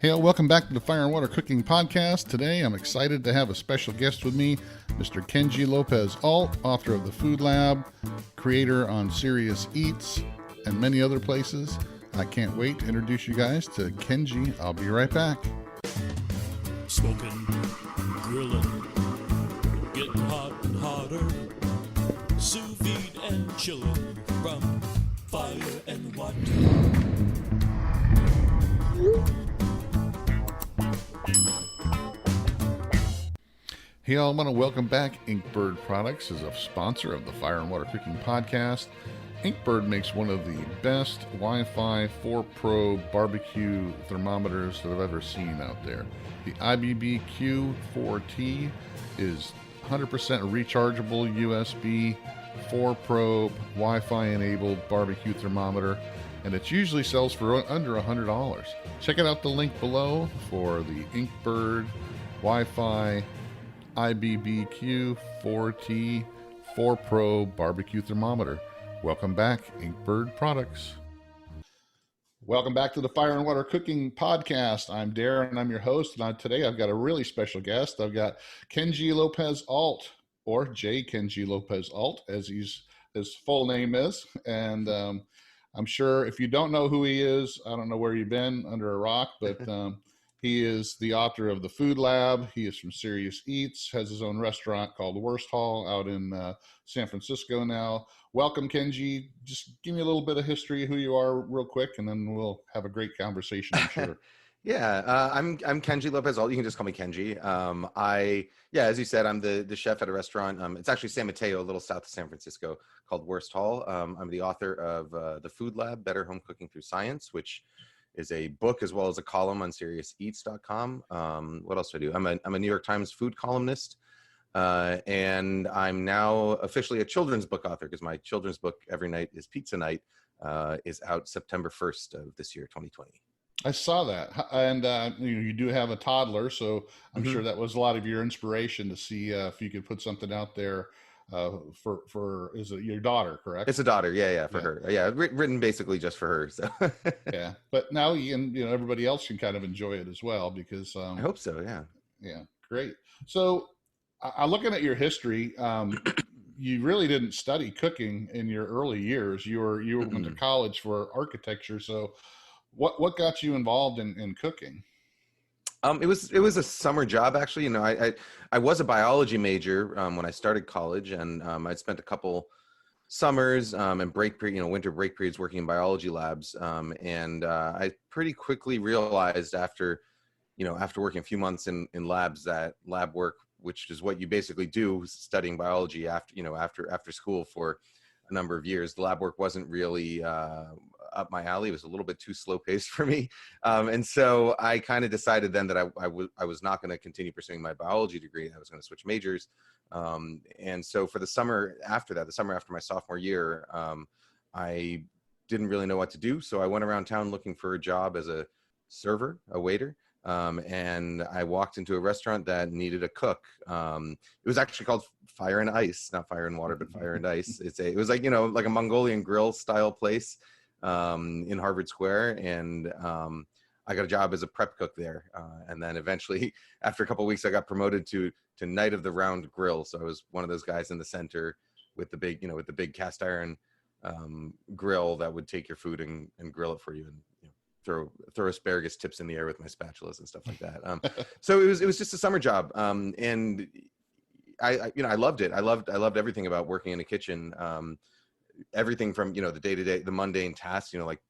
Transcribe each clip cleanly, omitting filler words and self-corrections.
Hey, welcome back to the Fire and Water Cooking Podcast. Today, I'm excited to have a special guest with me, Mr. Kenji Lopez-Alt, author of The Food Lab, creator on Serious Eats, and many other places. I can't wait to introduce you guys to Kenji. I'll be right back. Smoking, grilling, getting hot and hotter, sous vide and chilling from fire and water. Hey, I want to welcome back Inkbird Products as a sponsor of the Fire and Water Cooking Podcast. Inkbird makes one of the best Wi-Fi 4 Pro barbecue thermometers that I've ever seen out there. The IBBQ4T is 100% rechargeable USB 4 probe Wi-Fi enabled barbecue thermometer, and it usually sells for under $100. Check it out, the link below for the Inkbird Wi-Fi IBBQ4T 4 Pro barbecue thermometer. Welcome back, Inkbird Products. Welcome back to the Fire and Water Cooking Podcast. I'm Darren, I'm your host, and today I've got a really special guest. I've got Kenji Lopez-Alt, or J. Kenji Lopez-Alt, as his full name is. And I'm sure if you don't know who he is, I don't know where you've been, under a rock, but he is the author of The Food Lab. He is from Serious Eats, has his own restaurant called Lopez-Alt out in San Francisco now. Welcome, Kenji. Just give me a little bit of history of who you are real quick, and then we'll have a great conversation, I'm sure. I'm Kenji Lopez-Alt. You can just call me Kenji. As you said, I'm the chef at a restaurant. It's actually San Mateo, a little south of San Francisco, called Lopez-Alt. I'm the author of The Food Lab, Better Home Cooking Through Science, which is a book as well as a column on SeriousEats.com. What else do I do? I'm a New York Times food columnist, and I'm now officially a children's book author because my children's book, Every Night is Pizza Night, is out September 1st of this year, 2020. I saw that, and you do have a toddler, so I'm sure that was a lot of your inspiration to see if you could put something out there for is it your daughter, correct? It's a daughter, for her. Written basically just for her. So yeah, but now everybody else can kind of enjoy it as well because I hope so. Yeah, great. So, looking at your history, you really didn't study cooking in your early years. You went to college for architecture. So, what got you involved in cooking? It was a summer job, actually. I was a biology major when I started college, and I'd spent a couple summers and winter break periods working in biology labs. I pretty quickly realized after working a few months in labs that lab work, which is what you basically do studying biology after school for a number of years, the lab work wasn't really up my alley. It was a little bit too slow paced for me. And so I kind of decided then that I was not going to continue pursuing my biology degree. I was going to switch majors. And so for the summer after my sophomore year, I didn't really know what to do. So I went around town looking for a job as a server, a waiter. And I walked into a restaurant that needed a cook. It was actually called Fire and Ice, not Fire and Water, but Fire and Ice. It was like a Mongolian grill style place in Harvard Square. And I got a job as a prep cook there. And then eventually, after a couple of weeks, I got promoted to Knight of the Round Grill. So I was one of those guys in the center with the big cast iron grill that would take your food and grill it for you, and throw asparagus tips in the air with my spatulas and stuff like that. So it was just a summer job. And I loved it. I loved everything about working in a kitchen. Everything from, the day-to-day, the mundane tasks, like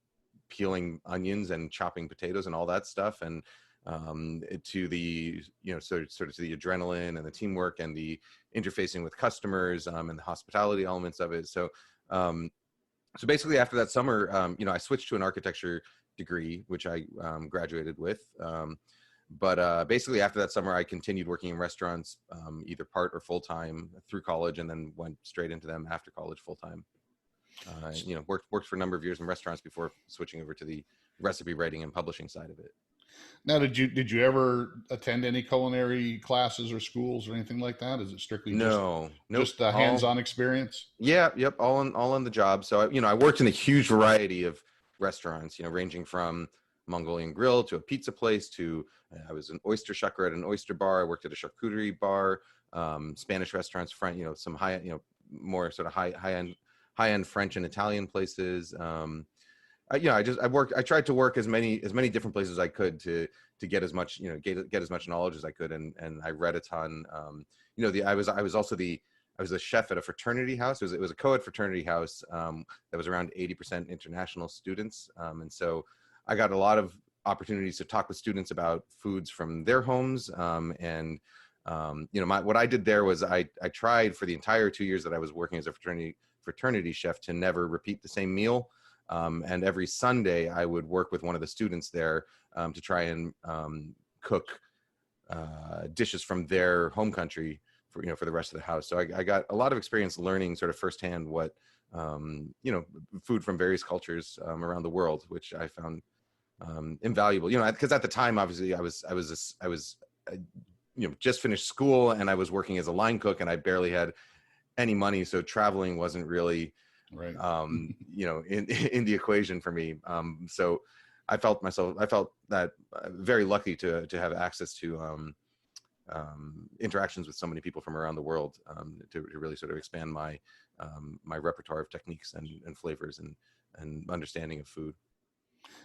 peeling onions and chopping potatoes and all that stuff. And to the, sort of to the adrenaline and the teamwork and the interfacing with customers and the hospitality elements of it. So basically after that summer, I switched to an architecture degree, which I graduated with. But basically after that summer, I continued working in restaurants, either part or full-time through college, and then went straight into them after college full-time. Worked for a number of years in restaurants before switching over to the recipe writing and publishing side of it. Now, did you ever attend any culinary classes or schools or anything like that? Is it strictly just a hands-on experience? Yeah, yep, all on the job. So I worked in a huge variety of restaurants, ranging from Mongolian grill to a pizza place to I was an oyster shucker at an oyster bar. I worked at a charcuterie bar, Spanish restaurants, some high, more sort of high end French and Italian places. I tried to work as many different places as I could to get as much, get as much knowledge as I could. And I read a ton. I was a chef at a fraternity house. It was a co-ed fraternity house that was around 80% international students. And so I got a lot of opportunities to talk with students about foods from their homes. What I did there was I tried for the entire 2 years that I was working as a fraternity chef to never repeat the same meal. And every Sunday I would work with one of the students there to try and cook dishes from their home country for the rest of the house. So I got a lot of experience learning sort of firsthand what, food from various cultures around the world, which I found invaluable, because at the time, obviously I was just finished school and I was working as a line cook and I barely had any money. So traveling wasn't really, right. In the equation for me. So I felt that very lucky to have access to interactions with so many people from around the world to really sort of expand my my repertoire of techniques and flavors and understanding of food.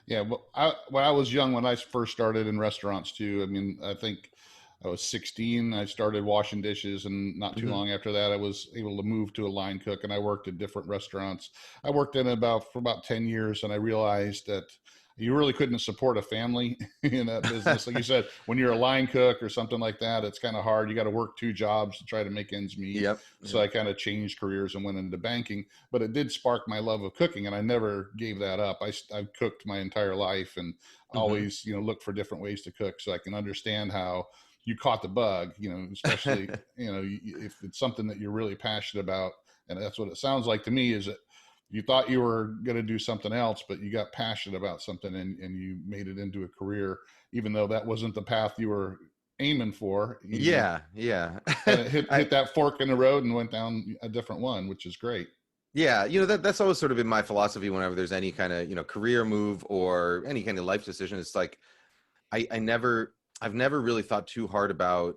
Yeah, well, when I was young, when I first started in restaurants too, I mean, I think I was 16. I started washing dishes, and not too long after that, I was able to move to a line cook, and I worked at different restaurants. I worked in for about 10 years, and I realized that you really couldn't support a family in that business. Like you said, when you're a line cook or something like that, it's kind of hard. You got to work 2 jobs to try to make ends meet. Yep. So I kind of changed careers and went into banking, but it did spark my love of cooking, and I never gave that up. I've cooked my entire life and always, look for different ways to cook so I can understand how you caught the bug, especially, if it's something that you're really passionate about. And that's what it sounds like to me, is that you thought you were going to do something else, but you got passionate about something and you made it into a career, even though that wasn't the path you were aiming for. Yeah. hit that fork in the road and went down a different one, which is great. Yeah, that's always sort of been my philosophy whenever there's any kind of, career move or any kind of life decision. It's like, I've never really thought too hard about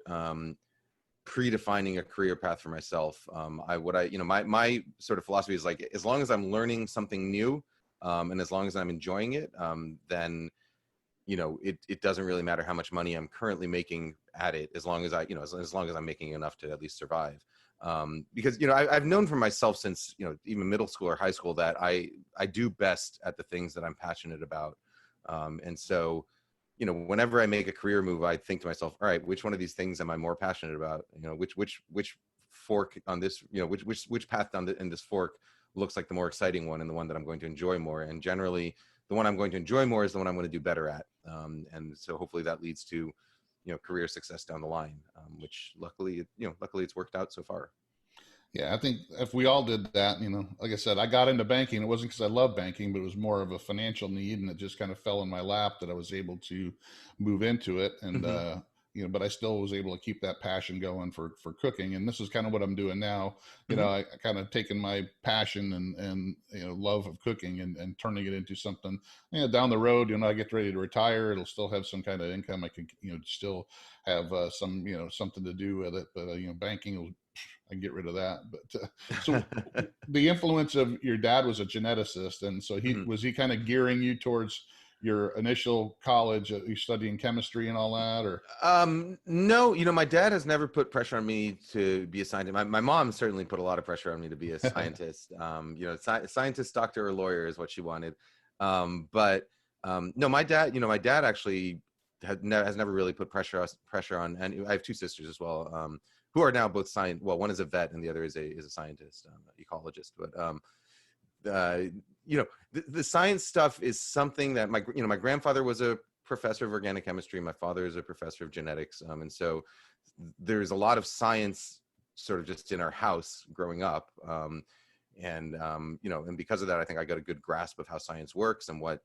predefining a career path for myself. My sort of philosophy is like, as long as I'm learning something new, and as long as I'm enjoying it, then, it doesn't really matter how much money I'm currently making at it, as long as as long as I'm making enough to at least survive. Because, I've known for myself since, even middle school or high school that I do best at the things that I'm passionate about. And so, whenever I make a career move, I think to myself, all right, which one of these things am I more passionate about? Which fork on this, which path in this fork looks like the more exciting one and the one that I'm going to enjoy more. And generally the one I'm going to enjoy more is the one I'm going to do better at. And so hopefully that leads to, career success down the line, which luckily it's worked out so far. Yeah, I think if we all did that, like I said, I got into banking. It wasn't because I love banking, but it was more of a financial need, and it just kind of fell in my lap that I was able to move into it. And but I still was able to keep that passion going for cooking. And this is kind of what I'm doing now. I kind of taken my passion and love of cooking and turning it into something. Down the road, I get ready to retire, it'll still have some kind of income. I can still have some something to do with it. But banking will. I can get rid of that. But so the influence of your dad was a geneticist, and so was he kind of gearing you towards your initial college? You studying chemistry and all that, or? No, my dad has never put pressure on me to be a scientist. My mom certainly put a lot of pressure on me to be a scientist. Scientist, doctor, or lawyer is what she wanted. But no, my dad actually has never really put pressure on, and I have 2 sisters as well. Who are now both well, one is a vet and the other is a scientist, ecologist. But the science stuff is something that my grandfather was a professor of organic chemistry. My father is a professor of genetics, and so there's a lot of science sort of just in our house growing up. And because of that, I think I got a good grasp of how science works and what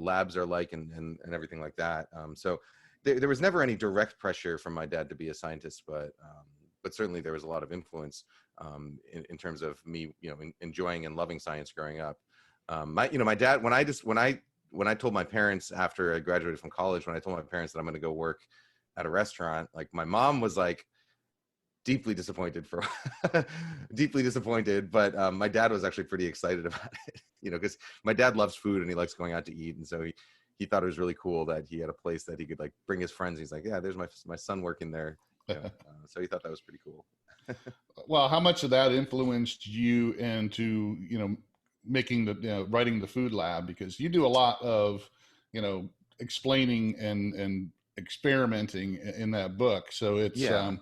labs are like and everything like that. So there was never any direct pressure from my dad to be a scientist, but certainly there was a lot of influence in terms of me, enjoying and loving science growing up. My dad, when I when I told my parents after I graduated from college, when I told my parents that I'm going to go work at a restaurant, like my mom was like deeply disappointed deeply disappointed, but my dad was actually pretty excited about it, because my dad loves food and he likes going out to eat, and so he thought it was really cool that he had a place that he could like bring his friends. He's like, yeah, there's my son working there, so he thought that was pretty cool. Well, how much of that influenced you into, making writing the food lab? Because you do a lot of, explaining and experimenting in that book. So it's, Yeah.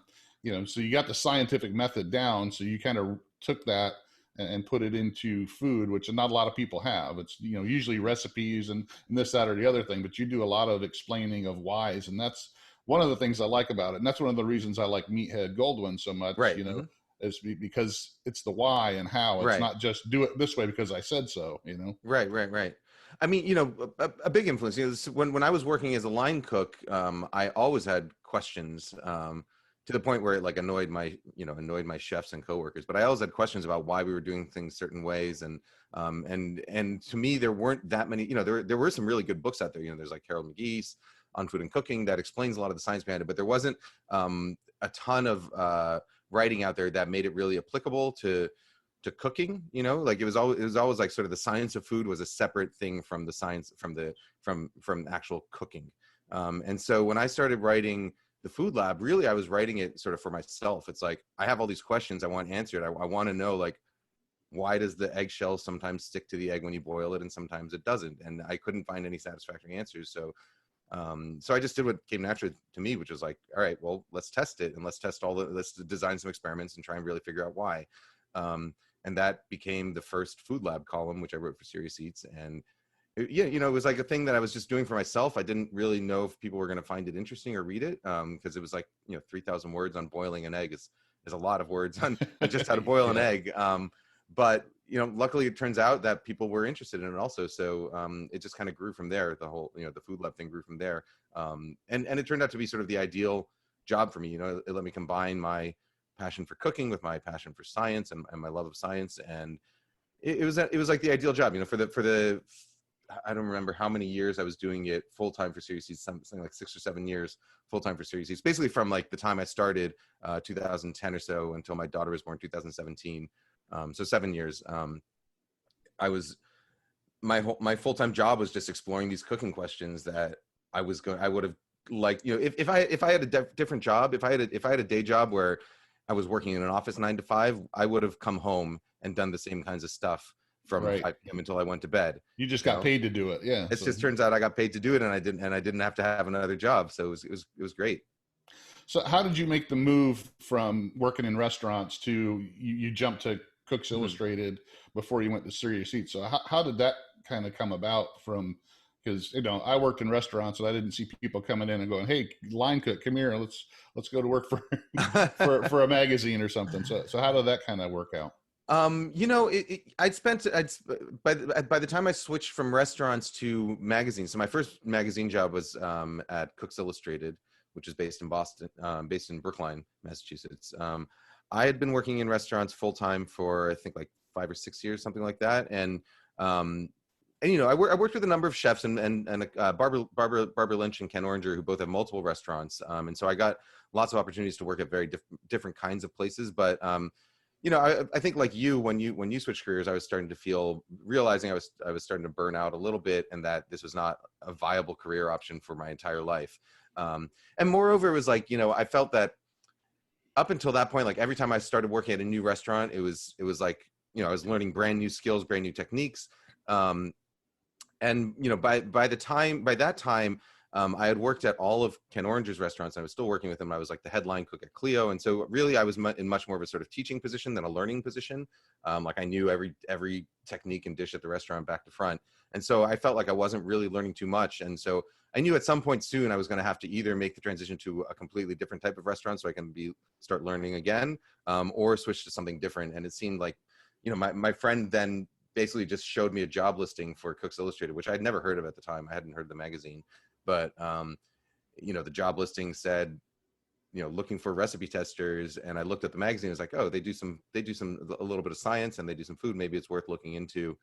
So you got the scientific method down. So you kind of took that and put it into food, which not a lot of people have. It's, usually recipes and this, that, or the other thing, but you do a lot of explaining of whys. And that's one of the things I like about it. And that's one of the reasons I like Meathead Goldwyn so much, Right. is because it's the why and how. It's Right. not just do it this way because I said so, Right. I mean, a big influence, when I was working as a line cook, I always had questions, to the point where it like annoyed my chefs and coworkers, but I always had questions about why we were doing things certain ways. And to me, there weren't that many, there were some really good books out there. There's like Harold McGee's On Food and Cooking that explains a lot of the science behind it, but there wasn't a ton of writing out there that made it really applicable to cooking. Like it was always like sort of the science of food was a separate thing from the science from actual cooking. And so when I started writing the food lab, really I was writing it sort of for myself. It's like I have all these questions I want answered. I want to know, like, why does the eggshell sometimes stick to the egg when you boil it and sometimes it doesn't? And I couldn't find any satisfactory answers. So I just did what came naturally to me, which was like, all right, well, let's test it, and let's design some experiments and try and really figure out why. And that became the first food lab column, which I wrote for Serious Eats. And it was like a thing that I was just doing for myself. I didn't really know if people were going to find it interesting or read it, because it was like 3,000 words on boiling an egg is a lot of words on just how to boil an egg. But luckily it turns out that people were interested in it also. So it just kind of grew from there. The whole the food lab thing grew from there. And it turned out to be sort of the ideal job for me. It let me combine my passion for cooking with my passion for science and my love of science. And it was like the ideal job, for the I don't remember how many years I was doing it full time for Serious Eats, something like 6 or 7 years full time for Serious Eats, basically from like the time I started 2010 or so until my daughter was born 2017. So 7 years. My full-time job was just exploring these cooking questions that I would have liked, if I had a different job, if I had a day job where I was working in an office 9 to 5, I would have come home and done the same kinds of stuff from 5 p.m. until I went to bed. You just got paid to do it. Yeah. It just turns out I got paid to do it, and I didn't have to have another job. So it was great. So how did you make the move from working in restaurants to you jumped to Cooks Illustrated before you went to Serious Eats? So how did that kind of come about from, because I worked in restaurants and I didn't see people coming in and going, hey, line cook, come here, let's go to work for for a magazine or something. So how did that kind of work out? By the time I switched from restaurants to magazines, so my first magazine job was at Cooks Illustrated, which is based in Boston, based in Brookline, Massachusetts. I had been working in restaurants full time for I think like 5 or 6 years, something like that, and I worked with a number of chefs and Barbara Lynch and Ken Oringer, who both have multiple restaurants, and so I got lots of opportunities to work at very different kinds of places, but I think like when you switched careers, I was realizing I was starting to burn out a little bit, and that this was not a viable career option for my entire life. And moreover, it was like, I felt that up until that point, like every time I started working at a new restaurant, it was like, I was learning brand new skills, brand new techniques. And by that time, I had worked at all of Ken Oranger's restaurants. I was still working with him. I was like the headline cook at Clio. And so really I was in much more of a sort of teaching position than a learning position. Like I knew every technique and dish at the restaurant back to front. And so I felt like I wasn't really learning too much. And so I knew at some point soon I was going to have to either make the transition to a completely different type of restaurant so I can start learning again, or switch to something different. And it seemed like, my friend then basically just showed me a job listing for Cooks Illustrated, which I had never heard of at the time. I hadn't heard of the magazine, but the job listing said, looking for recipe testers. And I looked at the magazine. I was like, oh, they do a little bit of science and they do some food. Maybe it's worth looking into.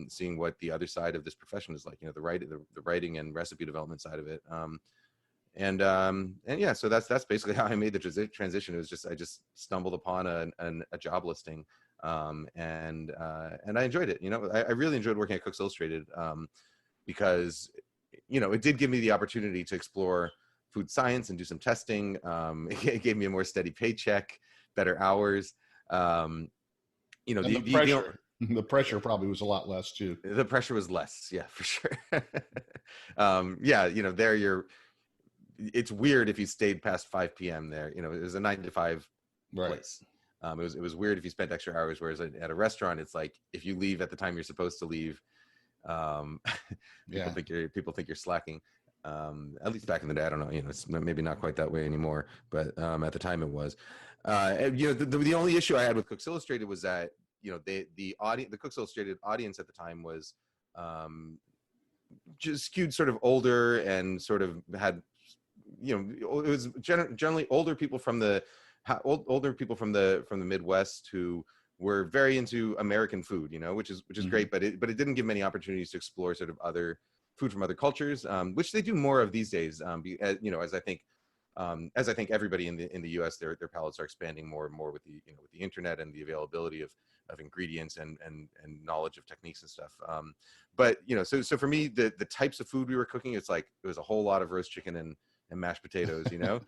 seeing what the other side of this profession is like, you know, the writing and recipe development side of it. And yeah, so that's basically how I made the transition. It was just, I just stumbled upon a job listing, and I enjoyed it. You know, I really enjoyed working at Cooks Illustrated, because, you know, it did give me the opportunity to explore food science and do some testing. It gave me a more steady paycheck, better hours. You know, And the pressure probably was a lot less too. the pressure was less, yeah, for sure. Yeah, you know, there it's weird if you stayed past 5 p.m. there. You know, it was a 9 to 5 place. It was weird if you spent extra hours, whereas at a restaurant, it's like if you leave at the time you're supposed to leave, people think you're slacking. At least back in the day, I don't know, you know, it's maybe not quite that way anymore, but at the time it was. You know, the only issue I had with Cooks Illustrated was that, you know, the Cooks Illustrated audience at the time was just skewed sort of older, and sort of had, you know, it was generally older people from the Midwest who were very into American food, you know, which is great, but it didn't give many opportunities to explore sort of other food from other cultures, which they do more of these days. You know, as I think everybody in the U.S., their palates are expanding more and more with the, you know, with the internet and the availability of ingredients and and knowledge of techniques and stuff. But you know, so for me, the types of food we were cooking, it was a whole lot of roast chicken and mashed potatoes, you know.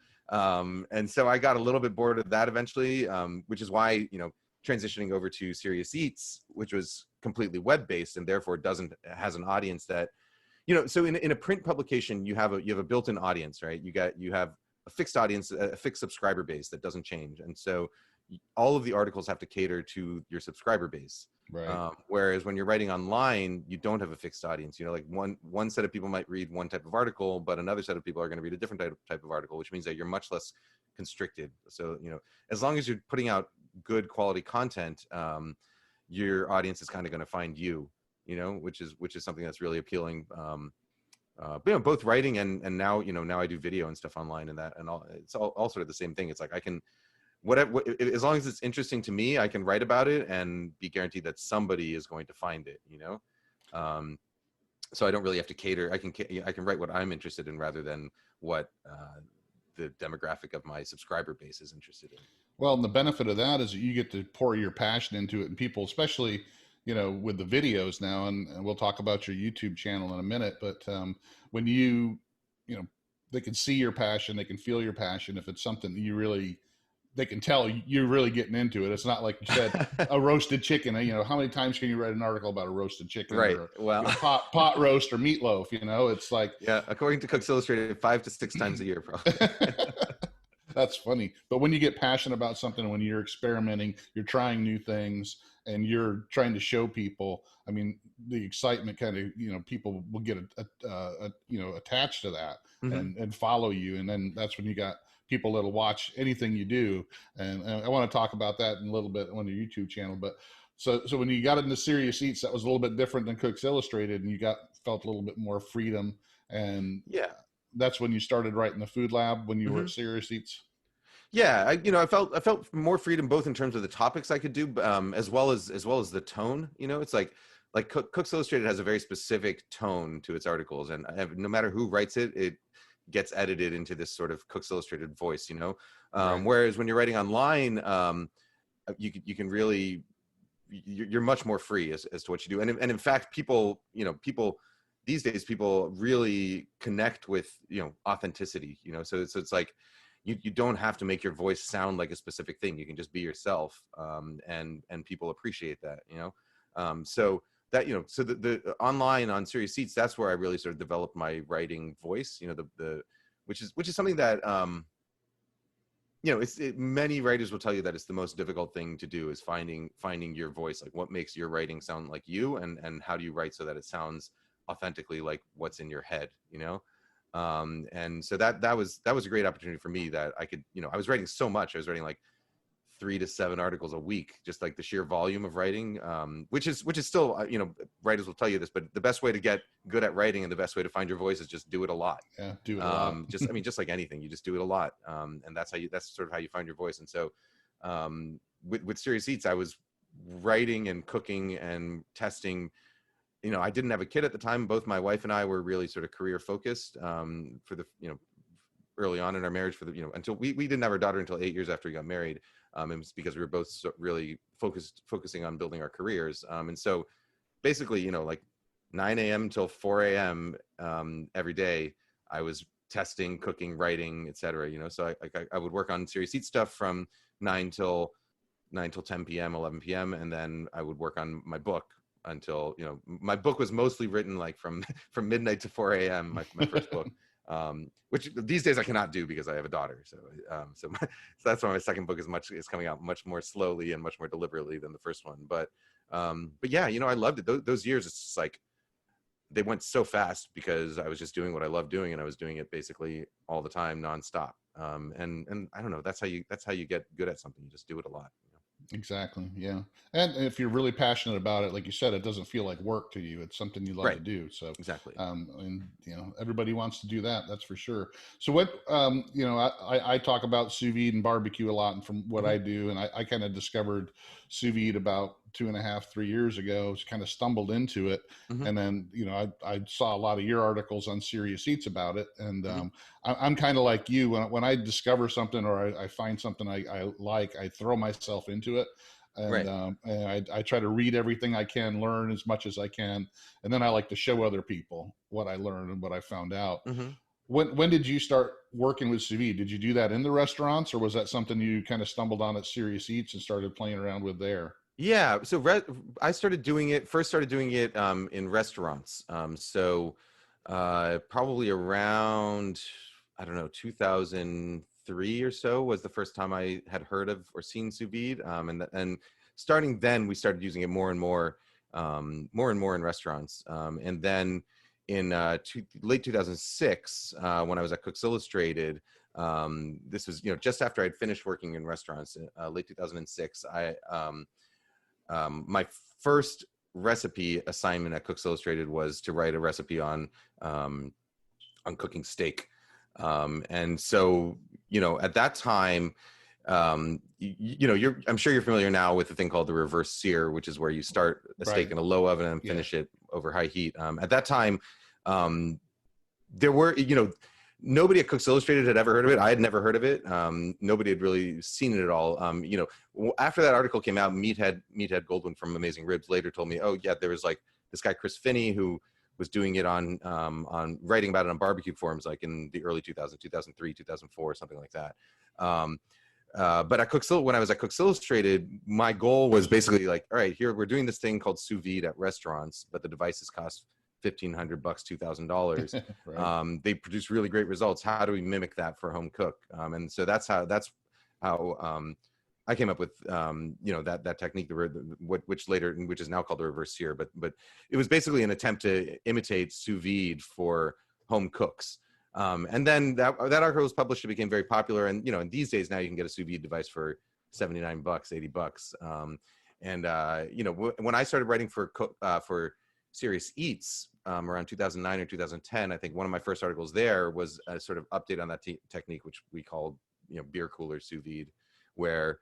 And so I got a little bit bored of that eventually, which is why, you know, transitioning over to Serious Eats, which was completely web based and therefore has an audience that, you know, so in a print publication, you have a built-in audience, right? You have a fixed audience, a fixed subscriber base that doesn't change. And so all of the articles have to cater to your subscriber base. Right. Whereas when you're writing online, you don't have a fixed audience. You know, like one set of people might read one type of article, but another set of people are going to read a different type of article, which means that you're much less constricted. So, you know, as long as you're putting out good quality content, your audience is kind of going to find you, you know, which is something that's really appealing. But, you know, both writing and now, you know, now I do video and stuff online, and it's all sort of the same thing. It's like I can, as long as it's interesting to me, I can write about it and be guaranteed that somebody is going to find it, you know? So I don't really have to cater. I can write what I'm interested in rather than what the demographic of my subscriber base is interested in. Well, and the benefit of that is that you get to pour your passion into it, and people, especially, you know, with the videos now, and we'll talk about your YouTube channel in a minute, but when you know, they can see your passion, they can feel your passion. If it's something that you really, they can tell you're really getting into it. It's not like you said, a roasted chicken. You know, how many times can you write an article about a roasted chicken, right? Or well, you know, pot roast or meatloaf? You know, it's like, yeah, according to Cooks Illustrated, 5 to 6 times a year, probably. That's funny. But when you get passionate about something, when you're experimenting, you're trying new things, and you're trying to show people, I mean, the excitement kind of, you know, people will get you know, attached to that, Mm-hmm. and follow you, and then that's when you got people that'll watch anything you do. And I want to talk about that in a little bit on your YouTube channel. But so when you got into Serious Eats, that was a little bit different than Cooks Illustrated, and you felt a little bit more freedom. And yeah, that's when you started writing the Food Lab, when you were at Serious Eats. Yeah, I felt more freedom, both in terms of the topics I could do, as well as the tone. You know, it's like Cooks Illustrated has a very specific tone to its articles, and no matter who writes it, it gets edited into this sort of Cooks Illustrated voice. You know, Right. Whereas when you're writing online, you can really, you're much more free as to what you do, and in fact, people these days, people really connect with, you know, authenticity. You know, so it's like, you don't have to make your voice sound like a specific thing. You can just be yourself, and people appreciate that, you know. So that, you know, so the online on Serious Eats, that's where I really sort of developed my writing voice, you know, which is something that, you know, many writers will tell you that it's the most difficult thing to do, is finding your voice, like what makes your writing sound like you, and how do you write so that it sounds authentically like what's in your head, you know. And so that was a great opportunity for me, that I could, you know, I was writing so much. I was writing like 3 to 7 articles a week, just like the sheer volume of writing, which is still, you know, writers will tell you this, but the best way to get good at writing and the best way to find your voice is just do it a lot. Yeah, do it a lot. just like anything, you just do it a lot, and that's sort of how you find your voice. And so with Serious Eats, I was writing and cooking and testing. I didn't have a kid at the time. Both my wife and I were really sort of career focused for the, early on in our marriage until we didn't have our daughter until 8 years after we got married. It was because we were both really focusing on building our careers. And so basically, like 9 a.m. till 4 a.m. Every day, I was testing, cooking, writing, etc. So I would work on Serious Eat stuff from 9 till 10 p.m., 11 p.m. And then I would work on my book until, my book was mostly written like from midnight to 4 a.m. My first book, which these days I cannot do because I have a daughter. So that's why my second book is coming out much more slowly and much more deliberately than the first one. But yeah, I loved it. Those years, it's just like, they went so fast because I was just doing what I love doing, and I was doing it basically all the time, nonstop. And I don't know, that's how you get good at something. You just do it a lot. Exactly. Yeah. And if you're really passionate about it, like you said, it doesn't feel like work to you. It's something you love Right. to do. So Exactly. and everybody wants to do that. That's for sure. So what, I talk about sous vide and barbecue a lot, and from what I do, and I kind of discovered sous vide about 2.5, 3 years ago, kind of stumbled into it. And then, I saw a lot of your articles on Serious Eats about it. And I'm kind of like you. When I discover something, or I find something I like, I throw myself into it. And, Right. and I try to read everything I can, learn as much as I can. And then I like to show other people what I learned and what I found out. When did you start working with sous vide? Did you do that in the restaurants, or was that something you kind of stumbled on at Serious Eats and started playing around with there? Yeah. So I started doing it in restaurants. Probably around, I don't know, 2003 or so was the first time I had heard of or seen sous vide. And starting then, we started using it more and more in restaurants. And then in late 2006, when I was at Cooks Illustrated, this was just after I'd finished working in restaurants. Late 2006, my first recipe assignment at Cooks Illustrated was to write a recipe on cooking steak. And so, at that time, I'm sure you're familiar now with the thing called the reverse sear, which is where you start a steak in a low oven and finish it over high heat. At that time, there were, nobody at Cooks Illustrated had ever heard of it. I had never heard of it. Nobody had really seen it at all. After that article came out, Meathead Goldwyn from Amazing Ribs later told me, oh yeah, there was like this guy Chris Finney who was doing it on writing about it on barbecue forums, like in the early 2000s, 2003, 2004, something like that. But when I was at Cooks Illustrated, my goal was basically like, all right, here we're doing this thing called sous vide at restaurants, but the devices cost $1,500, $2,000. Right. They produce really great results. How do we mimic that for a home cook? And so that's how I came up with that technique, which is now called the reverse sear. But it was basically an attempt to imitate sous vide for home cooks. And then that article was published. It became very popular. And and these days now you can get a sous vide device for $79, $80. When I started writing for Serious Eats around 2009 or 2010, I think one of my first articles there was a sort of update on that technique, which we called beer cooler sous vide, where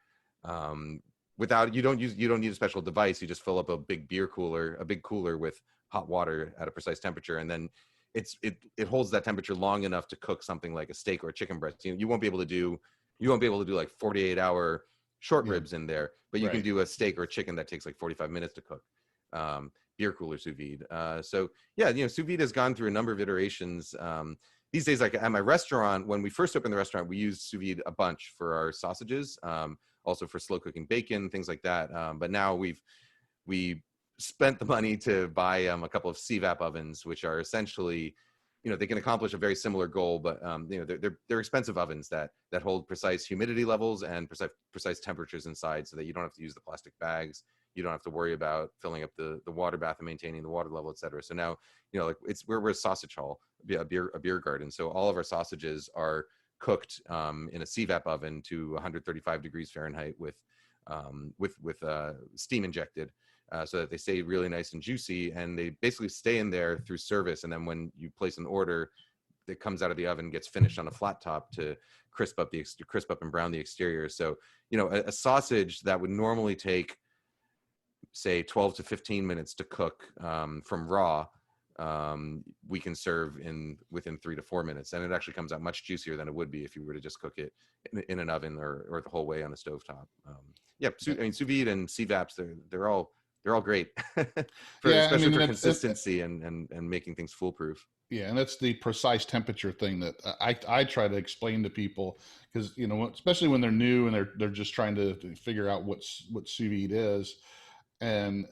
you don't need a special device. You just fill up a big cooler with hot water at a precise temperature, and then it holds that temperature long enough to cook something like a steak or a chicken breast. You won't be able to do like 48-hour short ribs in there, but you can do a steak or a chicken that takes like 45 minutes to cook. Beer cooler sous vide. So yeah, sous vide has gone through a number of iterations. These days, like at my restaurant, when we first opened the restaurant, we used sous vide a bunch for our sausages, also for slow cooking bacon, things like that. But now we spent the money to buy a couple of CVAP ovens, which are essentially, they can accomplish a very similar goal, but they're expensive ovens that hold precise humidity levels and precise temperatures inside, so that you don't have to use the plastic bags. You don't have to worry about filling up the water bath and maintaining the water level, et cetera. So now, we're a sausage hall, a beer garden. So all of our sausages are cooked in a CVAP oven to 135 degrees Fahrenheit with steam injected, so that they stay really nice and juicy, and they basically stay in there through service. And then when you place an order, it comes out of the oven, gets finished on a flat top to crisp up and brown the exterior. So a sausage that would normally take say 12 to 15 minutes to cook from raw, we can serve within 3 to 4 minutes, and it actually comes out much juicier than it would be if you were to just cook it in an oven or the whole way on a stovetop. Sous vide and CVAPs, they're all great, especially for consistency and making things foolproof. Yeah, and that's the precise temperature thing that I try to explain to people, because especially when they're new and they're just trying to figure out what sous vide is, and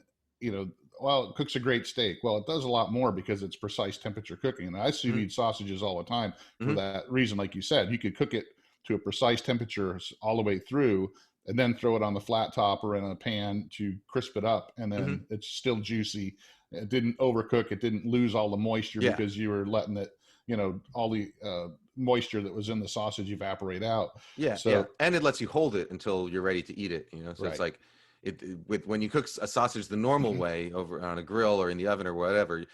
well, it cooks a great steak. Well, it does a lot more because it's precise temperature cooking. And I sous vide sausages all the time for that reason. Like you said, you could cook it to a precise temperature all the way through, and then throw it on the flat top or in a pan to crisp it up, and then it's still juicy. It didn't overcook. It didn't lose all the moisture because you were letting it, all the moisture that was in the sausage evaporate out. And it lets you hold it until you're ready to eat it. So it's like when you cook a sausage the normal way over on a grill or in the oven or whatever,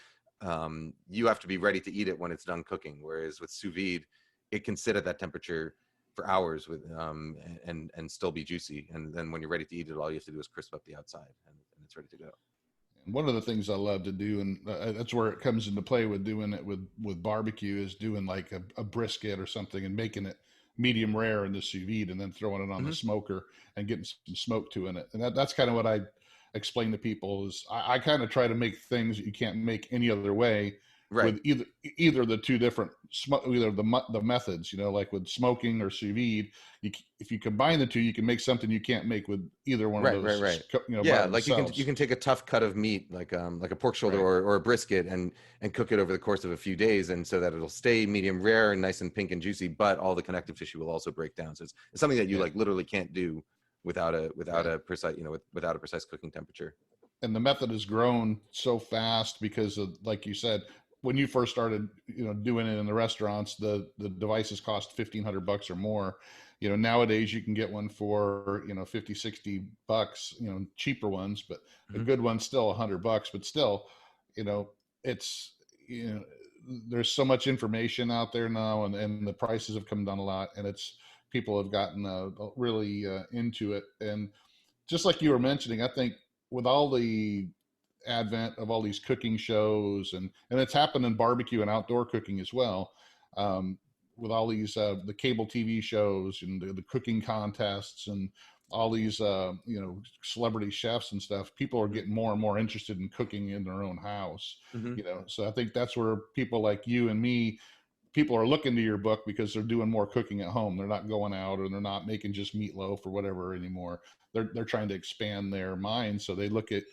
you have to be ready to eat it when it's done cooking. Whereas with sous vide, it can sit at that temperature for hours with and still be juicy. And then when you're ready to eat it, all you have to do is crisp up the outside, and it's ready to go. One of the things I love to do, and that's where it comes into play with doing it with barbecue, is doing like a brisket or something and making it medium rare in the sous vide, and then throwing it on the smoker and getting some smoke to it. And that's kind of what I explain to people is I kind of try to make things that you can't make any other way. With either the two different the methods, like with smoking or sous vide, if you combine the two, you can make something you can't make with either one of those. Like you can take a tough cut of meat, like a pork shoulder or a brisket, and cook it over the course of a few days, and so that it'll stay medium rare and nice and pink and juicy, but all the connective tissue will also break down. So it's something that you like literally can't do without a precise without a precise cooking temperature. And the method has grown so fast because of, like you said, when you first started, doing it in the restaurants, the devices cost $1,500 or more. Nowadays you can get one for, $50-$60, cheaper ones, but a good one's still $100, but still, it's, there's so much information out there now, and the prices have come down a lot, and people have gotten really into it. And just like you were mentioning, I think with all the advent of all these cooking shows, and it's happened in barbecue and outdoor cooking as well, with all these the cable TV shows and the cooking contests and all these celebrity chefs and stuff, people are getting more and more interested in cooking in their own house. So I think that's where people like you and me, people are looking to your book because they're doing more cooking at home. They're not going out, or they're not making just meatloaf or whatever anymore. They're trying to expand their mind, so they look at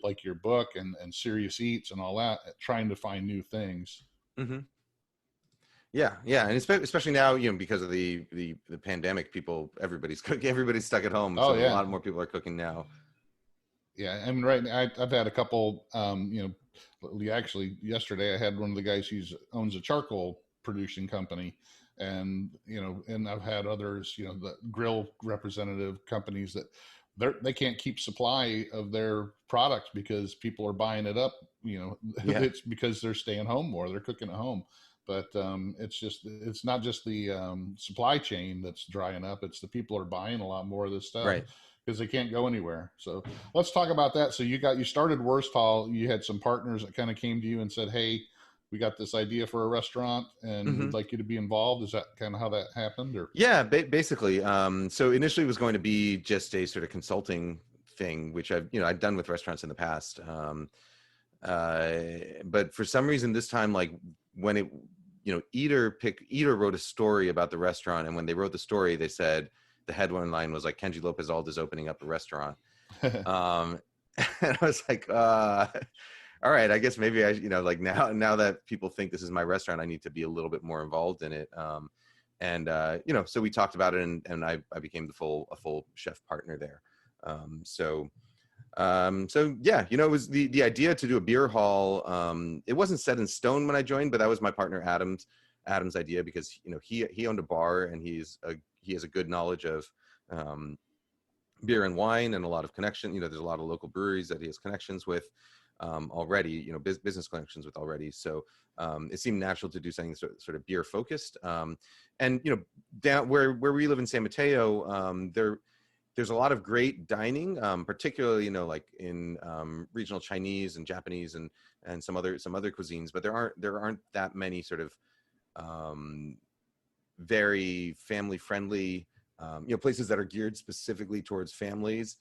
like your book and Serious Eats and all that, trying to find new things. Yeah, and especially now, because of the pandemic, everybody's cooking, everybody's stuck at home. So a lot more people are cooking now. Yeah, I mean, right now I've had a couple. Actually, yesterday I had one of the guys who owns a charcoal producing company, and and I've had others, the grill representative companies that they can't keep supply of their products because people are buying it up. It's because they're staying home more, they're cooking at home. But it's not just the supply chain that's drying up. It's the people are buying a lot more of this stuff, right? Because they can't go anywhere. So let's talk about that. So you started Wursthall. You had some partners that kind of came to you and said, "Hey, we got this idea for a restaurant, and we'd like you to be involved." Is that kind of how that happened? Or basically. So initially, it was going to be just a sort of consulting thing, which I've done with restaurants in the past. But for some reason, this time, like when it, Eater wrote a story about the restaurant, and when they wrote the story, they said the headline line was like, "Kenji Lopez-Alt is opening up a restaurant." And I was like, all right, I guess maybe I, now that people think this is my restaurant, I need to be a little bit more involved in it. So we talked about it, and I became a full chef partner there. So it was the idea to do a beer hall. It wasn't set in stone when I joined, but that was my partner Adam's idea, because he owned a bar, and he has a good knowledge of beer and wine, and a lot of connection. There's a lot of local breweries that he has connections with already. Business connections with already. So it seemed natural to do something sort of beer focused. And down where we live in San Mateo, there's a lot of great dining, particularly, you know, like in regional Chinese and Japanese and some other cuisines, but there aren't that many sort of very family friendly, you know, places that are geared specifically towards families.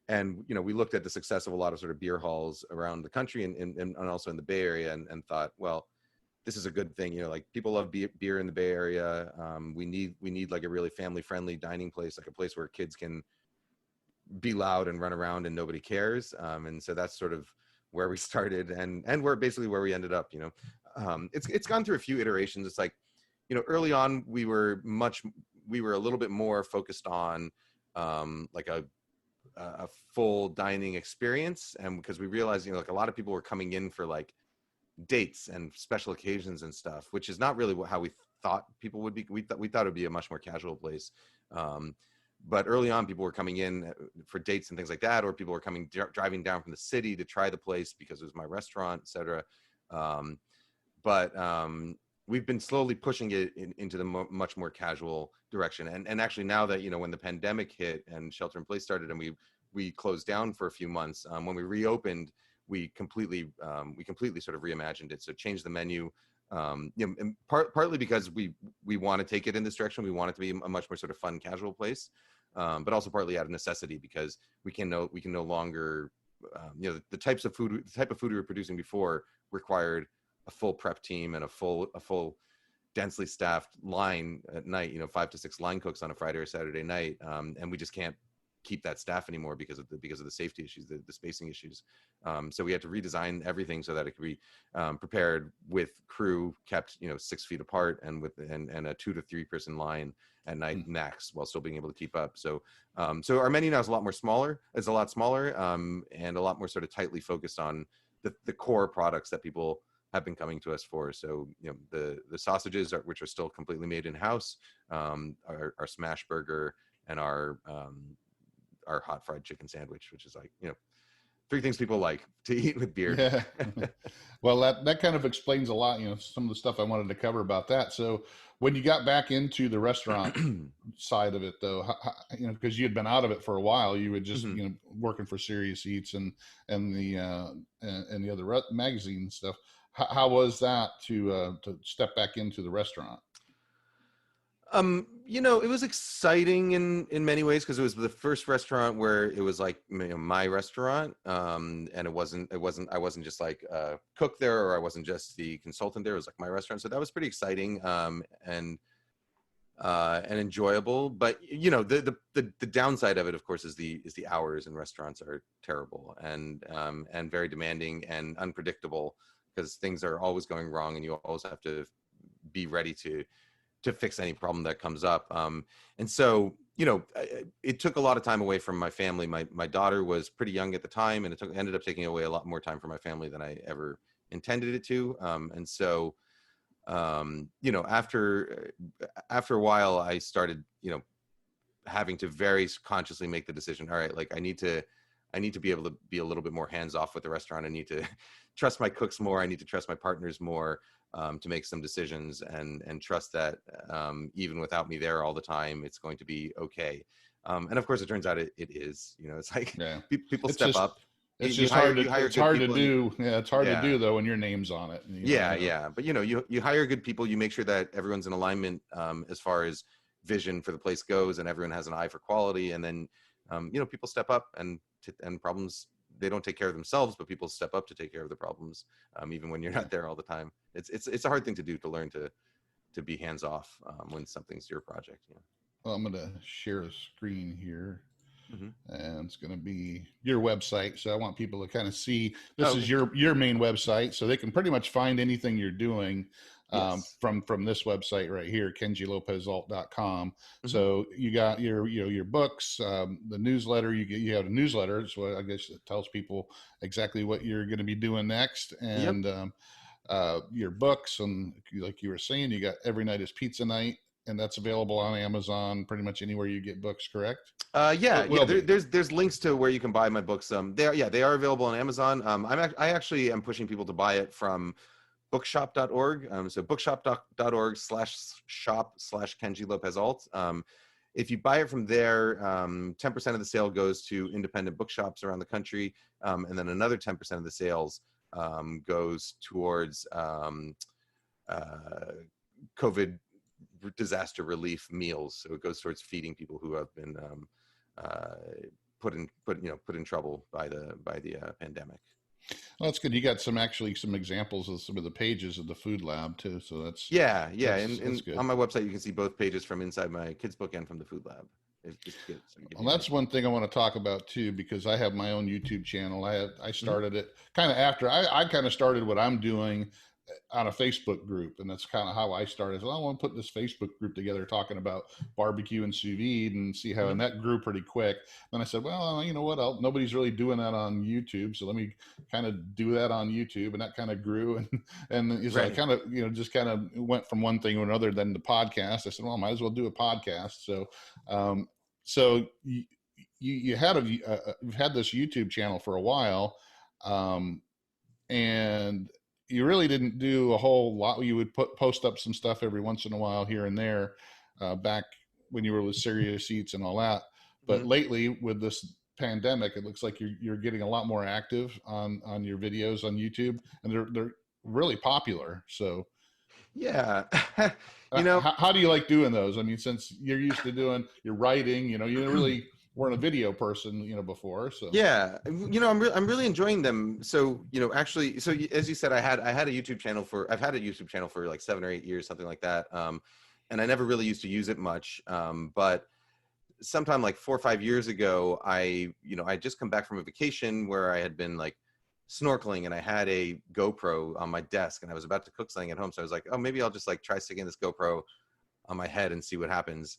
And, you know, we looked at the success of a lot of sort of beer halls around the country and also in the Bay Area and thought, well, this is a good thing. You know, like people love beer in the Bay Area. We need like a really family friendly dining place, like a place where kids can be loud and run around and nobody cares. And so that's sort of where we started and we're basically where we ended up, you know. It's gone through a few iterations. It's like, you know, early on we were a little bit more focused on like a full dining experience. And because we realized, you know, like a lot of people were coming in for like dates and special occasions and stuff, which is not really how we thought people would be. We thought it would be a much more casual place. But early on, people were coming in for dates and things like that, or people were driving down from the city to try the place because it was my restaurant, et cetera. But we've been slowly pushing it into the much more casual direction. And actually now that, you know, when the pandemic hit and shelter in place started and we closed down for a few months, when we reopened, we completely sort of reimagined it. So changed the menu, you know, and partly because we want to take it in this direction. We want it to be a much more sort of fun, casual place, but also partly out of necessity because we can no longer, you know, the type of food we were producing before required a full prep team and a full densely staffed line at night, you know, 5 to 6 line cooks on a Friday or Saturday night. And we just can't keep that staff anymore because of the safety issues, the spacing issues. So we had to redesign everything so that it could be prepared with crew kept, you know, 6 feet apart and with a 2 to 3 person line at night max while still being able to keep up. So so our menu now is a lot smaller, and a lot more sort of tightly focused on the core products that people have been coming to us for. So, you know, the sausages which are still completely made in house, our smash burger and our hot fried chicken sandwich, which is like, you know, 3 things people like to eat with beer. Yeah. Well, that kind of explains a lot, you know, some of the stuff I wanted to cover about that. So when you got back into the restaurant side of it though, you know, because you had been out of it for a while, you would just, you know, working for Serious Eats and the other magazine and stuff. How was that to step back into the restaurant? You know, it was exciting in many ways because it was the first restaurant where it was like, you know, my restaurant, and I wasn't just like a cook there, or I wasn't just the consultant there. It was like my restaurant, so that was pretty exciting and enjoyable. But you know, the downside of it, of course, is the hours in restaurants are terrible and very demanding and unpredictable because things are always going wrong, and you always have to be ready to fix any problem that comes up. And so, you know, it took a lot of time away from my family. My daughter was pretty young at the time, and it ended up taking away a lot more time from my family than I ever intended it to. And so, you know, after a while, I started, you know, having to very consciously make the decision. All right, like I need to be able to be a little bit more hands off with the restaurant. I need to trust my cooks more. I need to trust my partners more. To make some decisions and trust that even without me there all the time, it's going to be okay. And of course, it turns out it is. You know, it's like people step up. It's just hard to do. Yeah, it's hard to do though when your name's on it. Yeah. But you know, you hire good people. You make sure that everyone's in alignment as far as vision for the place goes, and everyone has an eye for quality. And then you know, people step up and problems. They don't take care of themselves, but people step up to take care of the problems, even when you're not there all the time. It's a hard thing to do, to learn to be hands off when something's your project. Yeah. Well, I'm going to share a screen here, and it's going to be your website. So I want people to kind of see this is your main website, so they can pretty much find anything you're doing. From this website right here, KenjiLopezAlt.com. So you got your books, the newsletter. You have a newsletter, so I guess it tells people exactly what you're going to be doing next, and your books, and like you were saying, you got Every Night is Pizza Night, and that's available on Amazon, pretty much anywhere you get books. Correct? There's links to where you can buy my books. They are available on Amazon. I actually am pushing people to buy it from bookshop.org. So bookshop.org/shop/Kenji Lopez-Alt. if you buy it from there, 10% of the sale goes to independent bookshops around the country, and then another 10% of the sales goes towards COVID disaster relief meals. So it goes towards feeding people who have been put in trouble by the pandemic. Well, that's good. You got some examples of some of the pages of the food lab too. So that's and good. On my website you can see both pages from inside my kids book and from the food lab. It's good. Well, that's one thing I want to talk about too, because I have my own YouTube channel. I started it kind of after I kind of started what I'm doing on a Facebook group, and that's kind of how I started. So I want to put this Facebook group together talking about barbecue and sous vide and see how, and that grew pretty quick. Then I said, well, you know what, nobody's really doing that on YouTube, so let me kind of do that on YouTube, and that kind of grew, and so I kind of just kind of went from one thing to another. Then the podcast, I said, well, I might as well do a podcast. So you've had this YouTube channel for a while, and you really didn't do a whole lot. You would post up some stuff every once in a while here and there, back when you were with Serious Eats and all that. But lately, with this pandemic, it looks like you're getting a lot more active on your videos on YouTube, and they're really popular. So yeah. how do you like doing those? I mean, since you're used to doing your writing, you really weren't a video person, before. So yeah, I'm really enjoying them. So actually, so as you said, I've had a YouTube channel for like 7 or 8 years, something like that. And I never really used to use it much. But sometime like 4 or 5 years ago, I just come back from a vacation where I had been like snorkeling, and I had a GoPro on my desk, and I was about to cook something at home. So I was like, oh, maybe I'll just like try sticking this GoPro on my head and see what happens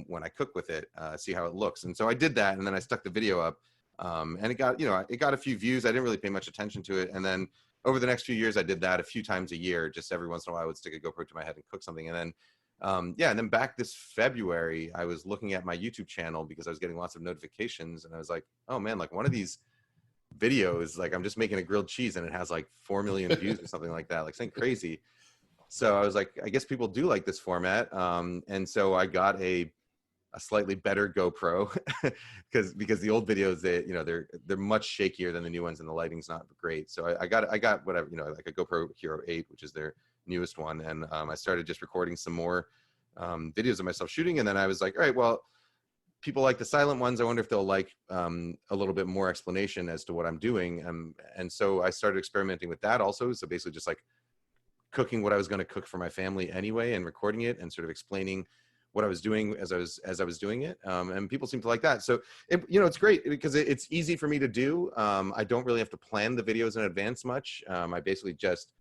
when I cook with it, see how it looks. And so I did that, and then I stuck the video up, and it got a few views. I didn't really pay much attention to it. And then over the next few years, I did that a few times a year. Just every once in a while, I would stick a GoPro to my head and cook something. And then, and then back this February, I was looking at my YouTube channel because I was getting lots of notifications, and I was like, oh man, like one of these videos, like I'm just making a grilled cheese and it has like 4 million views or something like that, like something crazy. So I was like, I guess people do like this format. And so I got a slightly better GoPro because the old videos, they're much shakier than the new ones, and the lighting's not great. So I got whatever, like a GoPro Hero 8, which is their newest one. And I started just recording some more videos of myself shooting. And then I was like, all right, well, people like the silent ones. I wonder if they'll like a little bit more explanation as to what I'm doing. And so I started experimenting with that also. So basically just like cooking what I was going to cook for my family anyway, and recording it and sort of explaining what I was doing as I was doing it. And people seem to like that. So it's great because it's easy for me to do. I don't really have to plan the videos in advance much. I basically just,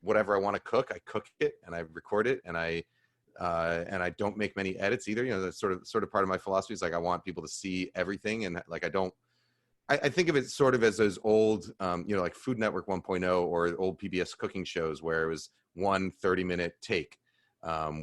whatever I want to cook, I cook it and I record it, and I don't make many edits either. That's sort of part of my philosophy is like, I want people to see everything. And like, I think of it sort of as those old, like Food Network 1.0 or old PBS cooking shows where it was 1 30-minute take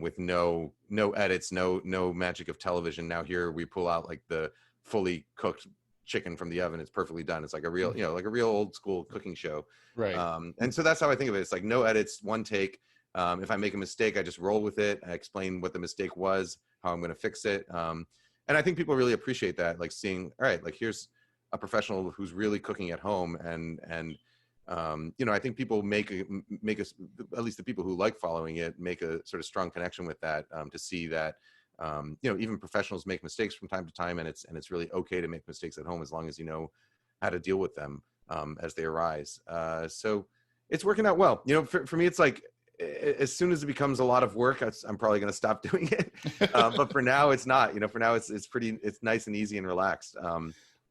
with no edits, no magic of television. Now here we pull out like the fully cooked chicken from the oven. It's perfectly done. It's like a real, like a real old school cooking show. Right. And so that's how I think of it. It's like no edits, one take. If I make a mistake, I just roll with it. I explain what the mistake was, how I'm going to fix it. And I think people really appreciate that, like seeing, all right, like here's a professional who's really cooking at home. And I think people make us, at least the people who like following it, make a sort of strong connection with that, to see that, even professionals make mistakes from time to time, and it's really okay to make mistakes at home as long as you know how to deal with them as they arise. So it's working out well. For me, it's like, as soon as it becomes a lot of work, I'm probably going to stop doing it. But for now, it's not. For now, it's nice and easy and relaxed.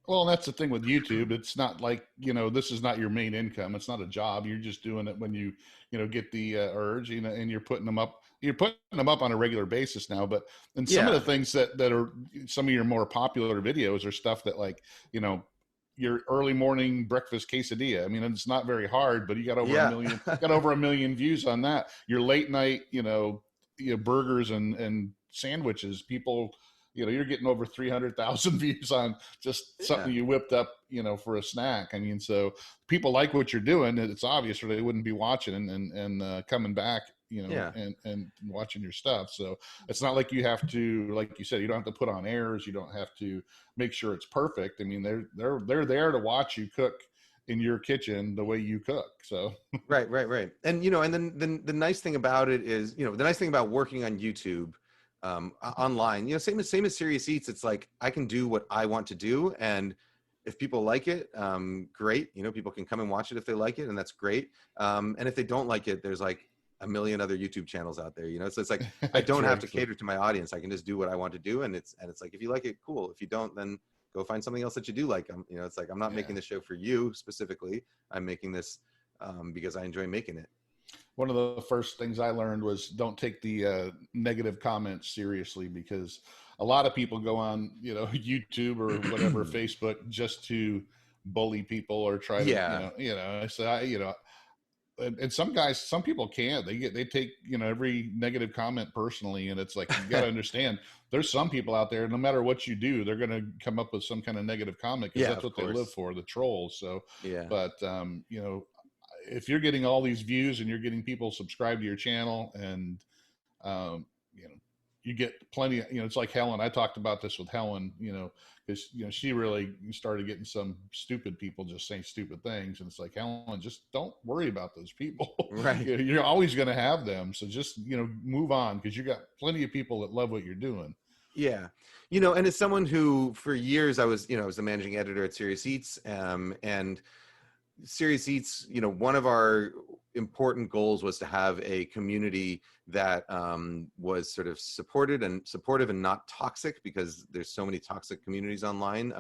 Well, that's the thing with YouTube. It's not like, this is not your main income. It's not a job. You're just doing it when you get the urge, and you're putting them up. You're putting them up on a regular basis now. But and some of the things that are some of your more popular videos are stuff that, like, your early morning breakfast quesadilla. I mean, it's not very hard, but you got over a million views on that. Your late night, burgers and sandwiches. People, you're getting over 300,000 views on just something you whipped up, for a snack. I mean, so people like what you're doing. It's obvious, or they wouldn't be watching and coming back, Yeah. and watching your stuff. So it's not like you have to, like you said, you don't have to put on airs. You don't have to make sure it's perfect. I mean, they're there to watch you cook in your kitchen the way you cook. So Right. And and then the nice thing about it is, the nice thing about working on YouTube, online, same as Serious Eats. It's like I can do what I want to do, and if people like it, great. People can come and watch it if they like it, and that's great. And if they don't like it, there's like a million other YouTube channels out there. So it's like I don't have to cater to my audience. I can just do what I want to do, and it's like if you like it, cool. If you don't, then go find something else that you do like. It's like I'm not making this show for you specifically. I'm making this because I enjoy making it. One of the first things I learned was don't take the negative comments seriously, because a lot of people go on, YouTube or whatever, Facebook, just to bully people or try to, so and some people can't. They take, every negative comment personally, and it's like, you got to understand, there's some people out there, no matter what you do, they're going to come up with some kind of negative comment, because that's what they live for, the trolls. So, but if you're getting all these views and you're getting people subscribed to your channel, and you get plenty of, it's like Helen. I talked about this with Helen, because she really started getting some stupid people just saying stupid things, and it's like, Helen, just don't worry about those people. Right. You're always going to have them, so just move on, because you got plenty of people that love what you're doing. Yeah. And as someone who for years I was the managing editor at Serious Eats, and Serious Eats, one of our important goals was to have a community that was sort of supportive and not toxic, because there's so many toxic communities online,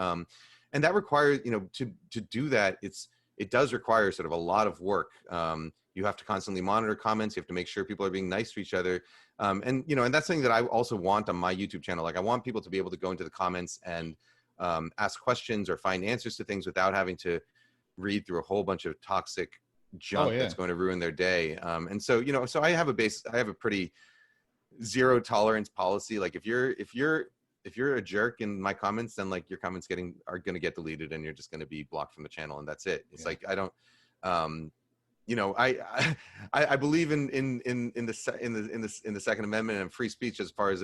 and that requires, to do that, it does require sort of a lot of work. You have to constantly monitor comments. You have to make sure people are being nice to each other, and that's something that I also want on my YouTube channel. Like, I want people to be able to go into the comments and ask questions or find answers to things without having to read through a whole bunch of toxic junk that's going to ruin their day. And so, so I have a pretty zero tolerance policy. Like, if you're a jerk in my comments, then like your comments are going to get deleted, and you're just going to be blocked from the channel, and that's it. It's like, I don't, I believe in the Second Amendment and free speech, as far as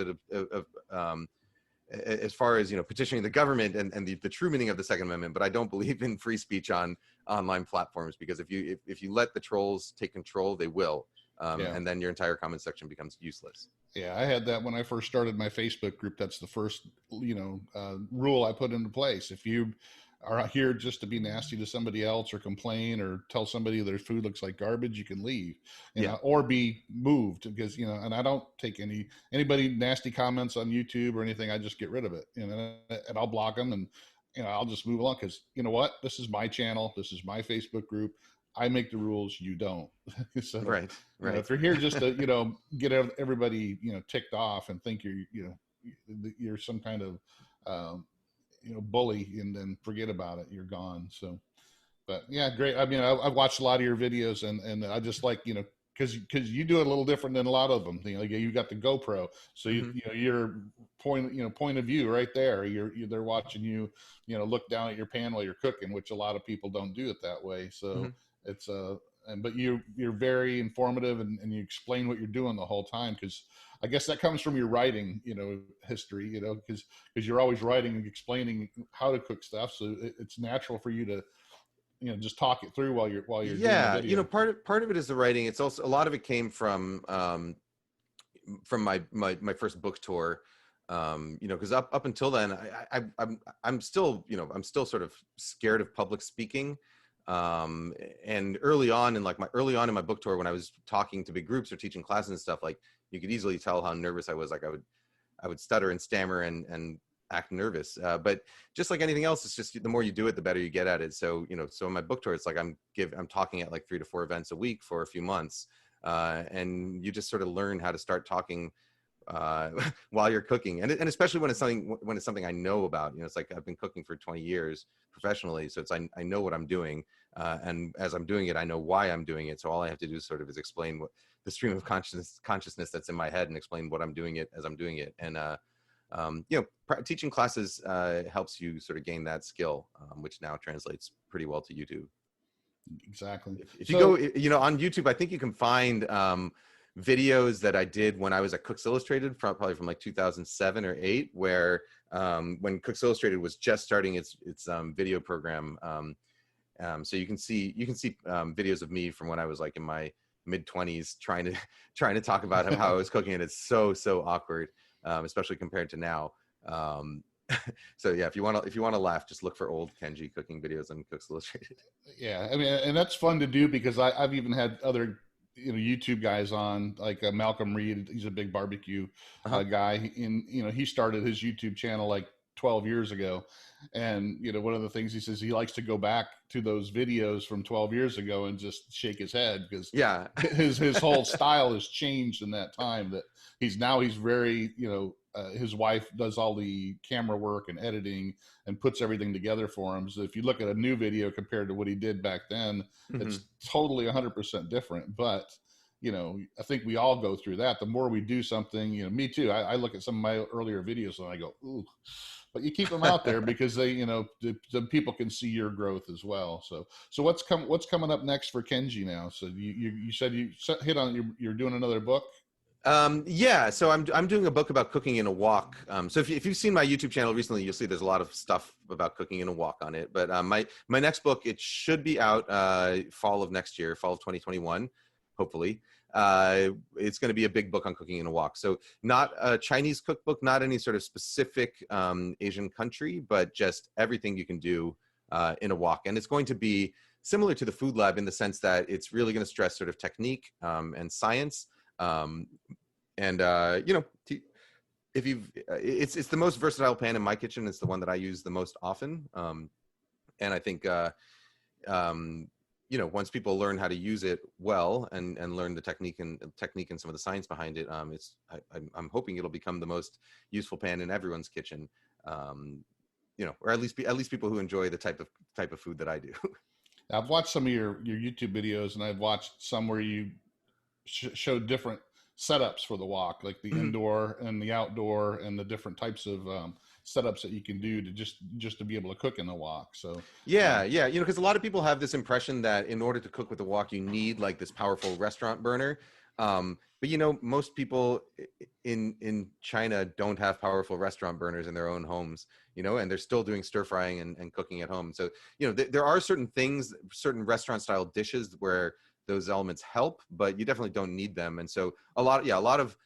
petitioning the government and the true meaning of the Second Amendment, but I don't believe in free speech on online platforms, because if you let the trolls take control, they will, and then your entire comment section becomes useless. Yeah, I had that when I first started my Facebook group. That's the first rule I put into place. If you are here just to be nasty to somebody else, or complain, or tell somebody their food looks like garbage, you can leave, or be moved, because and I don't take anybody nasty comments on YouTube or anything. I just get rid of it, and I'll block them, and I'll just move along, because what, this is my channel, this is my Facebook group, I make the rules, you don't. So, right. If you're here just to get everybody ticked off and think you're some kind of bully, and then forget about it, you're gone. So, but yeah, great. I mean, I've watched a lot of your videos, and I just like, because you do it a little different than a lot of them. Like, you got the GoPro, so your point of view right there. They're watching you, look down at your pan while you're cooking, which a lot of people don't do it that way. So it's but you're very informative, and you explain what you're doing the whole time, because I guess that comes from your writing, history, because you're always writing and explaining how to cook stuff. So it's natural for you to, just talk it through while you're doing the video. Part of it is the writing. It's also, a lot of it came from my first book tour. Because up until then, I'm still sort of scared of public speaking. And early on in my book tour, when I was talking to big groups or teaching classes and stuff, like, you could easily tell how nervous I was. Like, I would stutter and stammer and act nervous. But just like anything else, it's just the more you do it, the better you get at it. So, so in my book tour, it's like I'm talking at like 3 to 4 events a week for a few months. And you just sort of learn how to start talking while you're cooking, and especially when it's something I know about. It's like, I've been cooking for 20 years professionally, so it's I know what I'm doing, and as I'm doing it, I know why I'm doing it. So all I have to do is explain what the stream of consciousness that's in my head, and explain what I'm doing it as I'm doing it. And teaching classes helps you sort of gain that skill, which now translates pretty well to YouTube. Exactly. If you go, on YouTube, I think you can find videos that I did when I was at Cooks Illustrated, probably from like 2007 or 8, where when Cooks Illustrated was just starting its video program. So you can see videos of me from when I was like in my mid-20s trying to talk about how I was cooking, and it's so awkward, especially compared to now. So yeah, if you want to laugh, just look for old Kenji cooking videos on Cooks Illustrated. Yeah, I mean, and that's fun to do because I've even had other YouTube guys on, like Malcolm Reed. He's a big barbecue Uh-huh. guy, and he started his YouTube channel like 12 years ago, and one of the things he says, he likes to go back to those videos from 12 years ago and just shake his head because Yeah. his whole style has changed in that time. That he's very his wife does all the camera work and editing and puts everything together for him. So if you look at a new video compared to what he did back then, it's totally 100% different. But I think we all go through that. The more we do something, me too. I look at some of my earlier videos and I go, ooh. But you keep them out there because they, the people can see your growth as well. So what's coming up next for Kenji now? So you said you hit on you're doing another book. Yeah, so I'm doing a book about cooking in a wok. So if you've seen my YouTube channel recently, you'll see there's a lot of stuff about cooking in a wok on it. But my next book, it should be out fall of next year, fall of 2021, hopefully. It's going to be a big book on cooking in a wok. So not a Chinese cookbook, not any sort of specific Asian country, but just everything you can do in a wok. And it's going to be similar to the Food Lab in the sense that it's really going to stress sort of technique and science. If it's the most versatile pan in my kitchen. It's the one that I use the most often. And I think, once people learn how to use it well and learn the technique and some of the science behind it, I'm hoping it'll become the most useful pan in everyone's kitchen. Or at least people who enjoy the type of food that I do. I've watched some of your YouTube videos, and I've watched some where you show different setups for the wok, like the indoor and the outdoor, and the different types of setups that you can do to just to be able to cook in the wok. So yeah, because a lot of people have this impression that in order to cook with the wok, you need like this powerful restaurant burner. But most people in China don't have powerful restaurant burners in their own homes, and they're still doing stir frying and cooking at home. So there are certain restaurant style dishes where those elements help, but you definitely don't need them. And so a lot of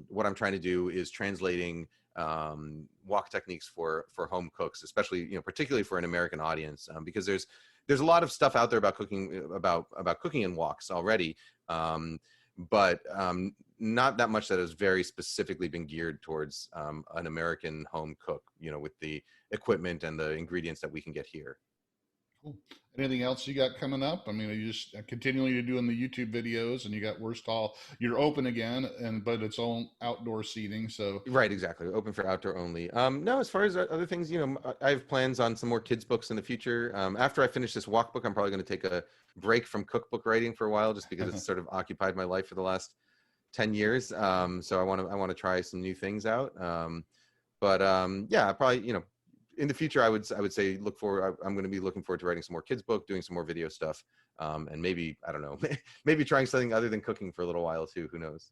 what I'm trying to do is translating wok techniques for home cooks, especially particularly for an American audience, because there's a lot of stuff out there about cooking about cooking in woks already, but not that much that has very specifically been geared towards an American home cook, with the equipment and the ingredients that we can get here. Cool. Anything else you got coming up? I mean, are you just continually doing the YouTube videos, and you got Worstall? You're open again, but it's all outdoor seating. So right, exactly, open for outdoor only. No, as far as other things, I have plans on some more kids books in the future. After I finish this wok book, I'm probably going to take a break from cookbook writing for a while, just because it's sort of occupied my life for the last 10 years. So I want to try some new things out. Yeah, probably in the future, I would say I'm going to be looking forward to writing some more kids book, doing some more video stuff, and maybe, I don't know, maybe trying something other than cooking for a little while too. Who knows?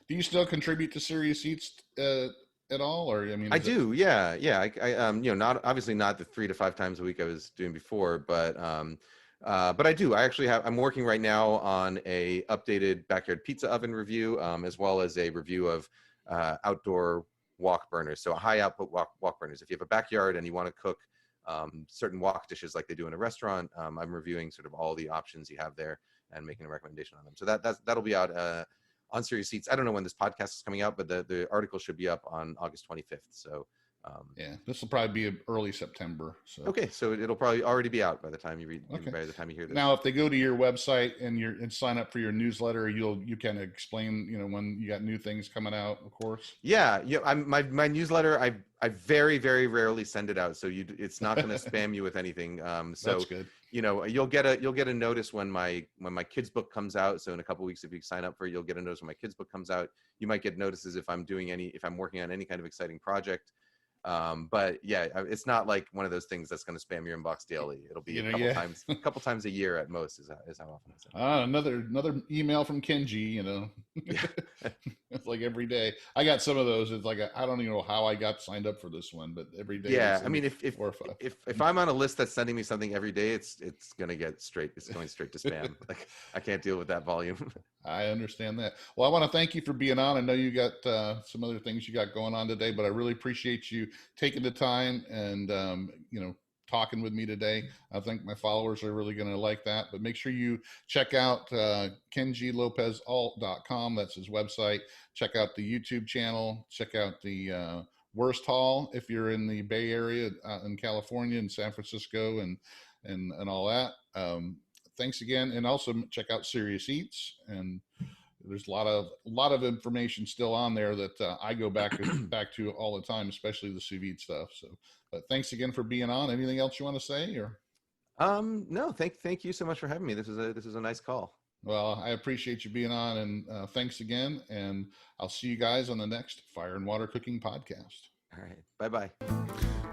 Do you still contribute to Serious Eats at all, or I do? Yeah. I not obviously not the 3 to 5 times a week I was doing before, but I do. I'm working right now on a updated backyard pizza oven review, as well as a review of outdoor wok burners, so high output wok burners. If you have a backyard and you want to cook certain wok dishes like they do in a restaurant, I'm reviewing sort of all the options you have there and making a recommendation on them. So that'll be out on Serious Eats. I don't know when this podcast is coming out, but the article should be up on August 25th. So yeah, this will probably be early September. So okay, so it'll probably already be out by the time you read. Okay. By the time you hear this. Now, if they go to your website and sign up for your newsletter, you can explain when you got new things coming out, of course. Yeah. My newsletter, I very, very rarely send it out, so it's not going to spam you with anything. So that's good. You'll get a notice when my kids book comes out. So in a couple of weeks, if you sign up for it, you'll get a notice when my kids book comes out. You might get notices if I'm working on any kind of exciting project. But yeah, it's not like one of those things that's going to spam your inbox daily. It'll be a couple times a year at most is how often I send it. Another email from Kenji, it's like every day. I got some of those. It's like, I don't even know how I got signed up for this one, but every day. Yeah. I mean, if I'm on a list that's sending me something every day, it's going to it's going straight to spam. Like, I can't deal with that volume. I understand that. Well, I want to thank you for being on. I know you got some other things you got going on today, but I really appreciate you taking the time and, talking with me today. I think my followers are really going to like that, but make sure you check out KenjiLopezAlt.com. That's his website. Check out the YouTube channel. Check out the Worst Hall if you're in the Bay Area in California and San Francisco and all that. Thanks again. And also check out Serious Eats. And there's a lot of information still on there that I go back to all the time, especially the sous vide stuff. So, but thanks again for being on. Anything else you want to say, or? No, thank you so much for having me. This is a nice call. Well, I appreciate you being on, and thanks again. And I'll see you guys on the next Fire and Water Cooking Podcast. All right. Bye-bye.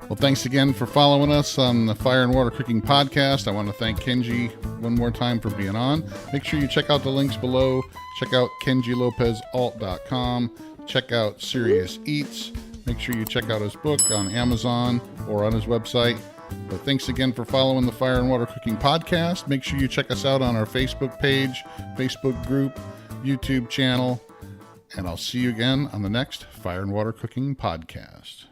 Well, thanks again for following us on the Fire and Water Cooking Podcast. I want to thank Kenji one more time for being on. Make sure you check out the links below. Check out KenjiLopezAlt.com. Check out Serious Eats. Make sure you check out his book on Amazon or on his website. But thanks again for following the Fire and Water Cooking Podcast. Make sure you check us out on our Facebook page, Facebook group, YouTube channel. And I'll see you again on the next Fire and Water Cooking Podcast.